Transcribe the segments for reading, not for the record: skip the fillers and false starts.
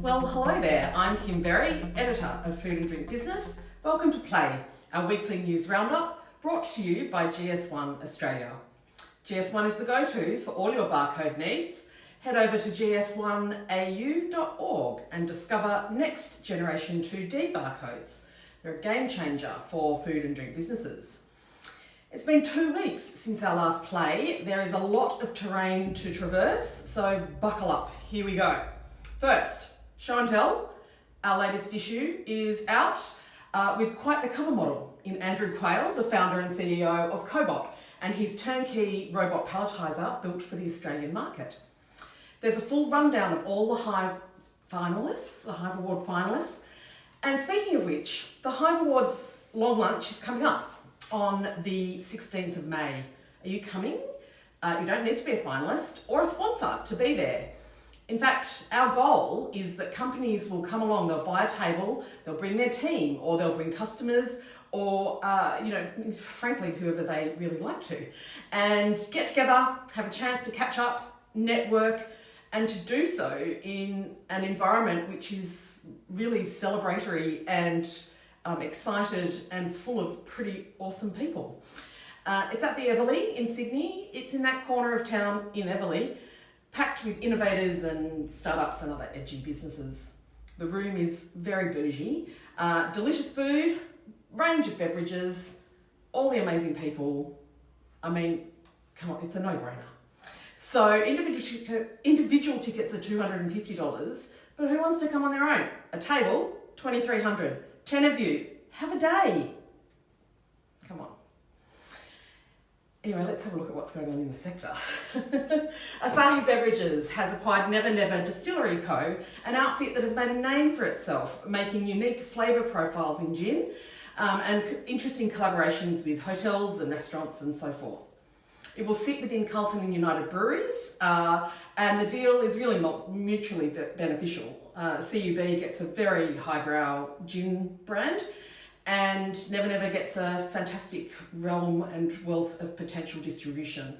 Well, hello there. I'm Kim Berry, editor of Food and Drink Business. Welcome to Play, our weekly news roundup brought to you by GS1 Australia. GS1 is the go-to for all your barcode needs. Head over to gs1au.org and discover Next Generation 2D barcodes. They're a game changer for food and drink businesses. It's been 2 weeks since our last play. There is a lot of terrain to traverse, so buckle up. Here we go. First, Show and Tell. Our latest issue is out with quite the cover model in Andrew Quayle, the founder and CEO of Cobot, and his turnkey robot palletiser built for the Australian market. There's a full rundown of all the Hive finalists, the Hive Award finalists. And speaking of which, the Hive Awards long lunch is coming up on the 16th of May. Are you coming? You don't need to be a finalist or a sponsor to be there. In fact, our goal is that companies will come along, they'll buy a table, they'll bring their team, or they'll bring customers, or, frankly, whoever they really like to, and get together, have a chance to catch up, network, and to do so in an environment which is really celebratory and excited and full of pretty awesome people. It's at the Everleigh in Sydney. It's in that corner of town in Everleigh, packed with innovators and startups and other edgy businesses. The room is very bougie, delicious food, range of beverages, all the amazing people. I mean, come on, it's a no-brainer. So individual tickets are $250, but who wants to come on their own? A table, $2,300. 10 of you, have a day. Come on. Anyway, let's have a look at what's going on in the sector. Asahi Beverages has acquired Never Distilling Co., an outfit that has made a name for itself, making unique flavour profiles in gin and interesting collaborations with hotels and restaurants and so forth. It will sit within Carlton and United Breweries, and the deal is really mutually beneficial. CUB gets a very highbrow gin brand, and Never gets a fantastic realm and wealth of potential distribution.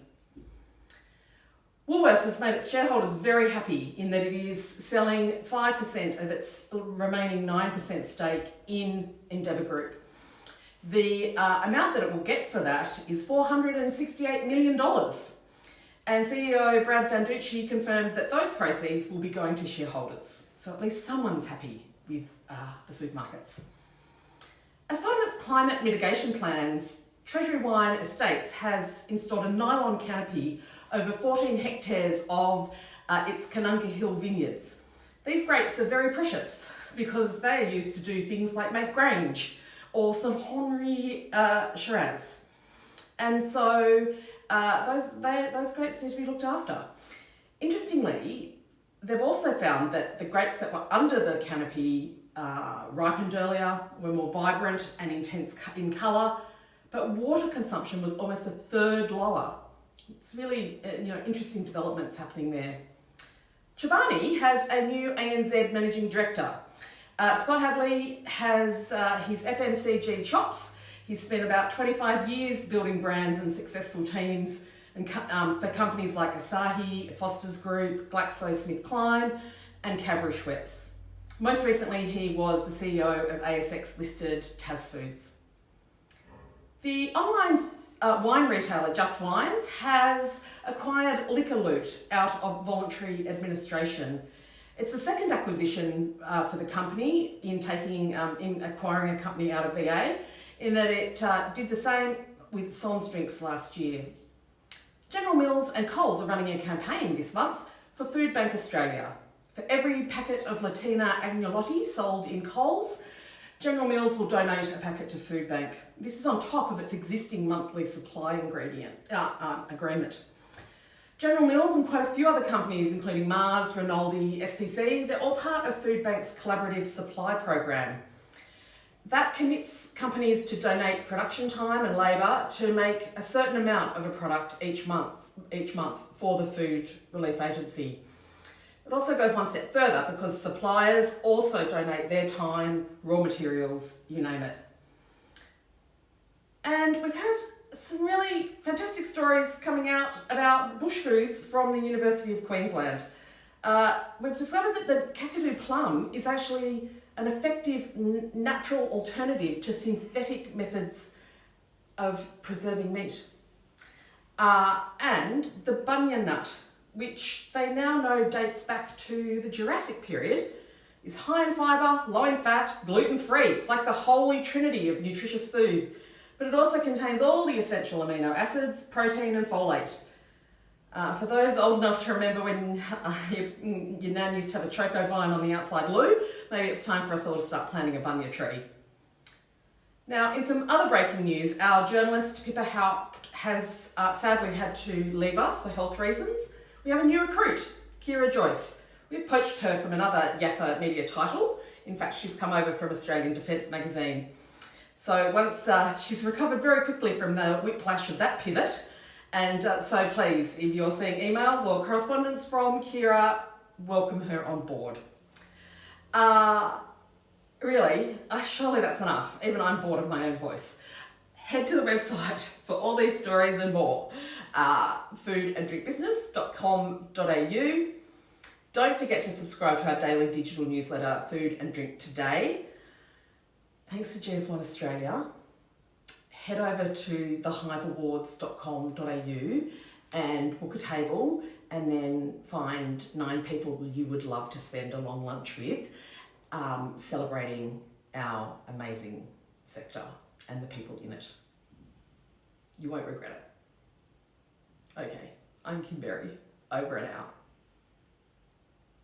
Woolworths has made its shareholders very happy in that it is selling 5% of its remaining 9% stake in Endeavour Group. The amount that it will get for that is $468 million. And CEO Brad Banducci confirmed that those proceeds will be going to shareholders. So at least someone's happy with the supermarkets. As part of its climate mitigation plans, Treasury Wine Estates has installed a nylon canopy over 14 hectares of its Canunga Hill vineyards. These grapes are very precious because they are used to do things like make Grange or some Henry Shiraz. And so those grapes need to be looked after. Interestingly, they've also found that the grapes that were under the canopy ripened earlier, were more vibrant and intense in colour, but water consumption was almost a third lower. It's really interesting developments happening there. Chobani has a new ANZ managing director. Scott Hadley has his FMCG chops. He's spent about 25 years building brands and successful teams and for companies like Asahi, Foster's Group, GlaxoSmithKline and Cadbury Schweppes. Most recently, he was the CEO of ASX-listed Tas Foods. The online wine retailer Just Wines has acquired Liquor Loot out of voluntary administration. It's the second acquisition for the company in acquiring a company out of VA, in that it did the same with Sans Drinks last year. General Mills and Coles are running a campaign this month for Foodbank Australia. For every packet of Latina agnolotti sold in Coles, General Mills will donate a packet to Foodbank. This is on top of its existing monthly supply agreement. General Mills and quite a few other companies, including Mars, Rinaldi, SPC, they're all part of Foodbank's collaborative supply program. That commits companies to donate production time and labour to make a certain amount of a product each month for the Food Relief Agency. It also goes one step further because suppliers also donate their time, raw materials, you name it. And we've had some really fantastic stories coming out about bush foods from the University of Queensland. we've discovered that the Kakadu plum is actually an effective natural alternative to synthetic methods of preserving meat. And the bunya nut, which they now know dates back to the Jurassic period, is high in fibre, low in fat, gluten-free. It's like the holy trinity of nutritious food. But it also contains all the essential amino acids, protein and folate. For those old enough to remember when your nan used to have a choco vine on the outside loo, maybe it's time for us all to start planting a bunya tree. Now, in some other breaking news, our journalist Pippa Haupt has sadly had to leave us for health reasons. We have a new recruit, Kira Joyce. We've poached her from another Yaffa media title. In fact, she's come over from Australian Defence magazine. So once she's recovered very quickly from the whiplash of that pivot, and so please, if you're seeing emails or correspondence from Kira, welcome her on board. Really, surely that's enough. Even I'm bored of my own voice. Head to the website for all these stories and more. foodanddrinkbusiness.com.au. Don't forget to subscribe to our daily digital newsletter, Food and Drink Today. Thanks to Cheers Wine Australia. Head over to thehiveawards.com.au and book a table, and then find 9 people you would love to spend a long lunch with, celebrating our amazing sector and the people in it. You won't regret it. Okay, I'm Kim Berry, over and out.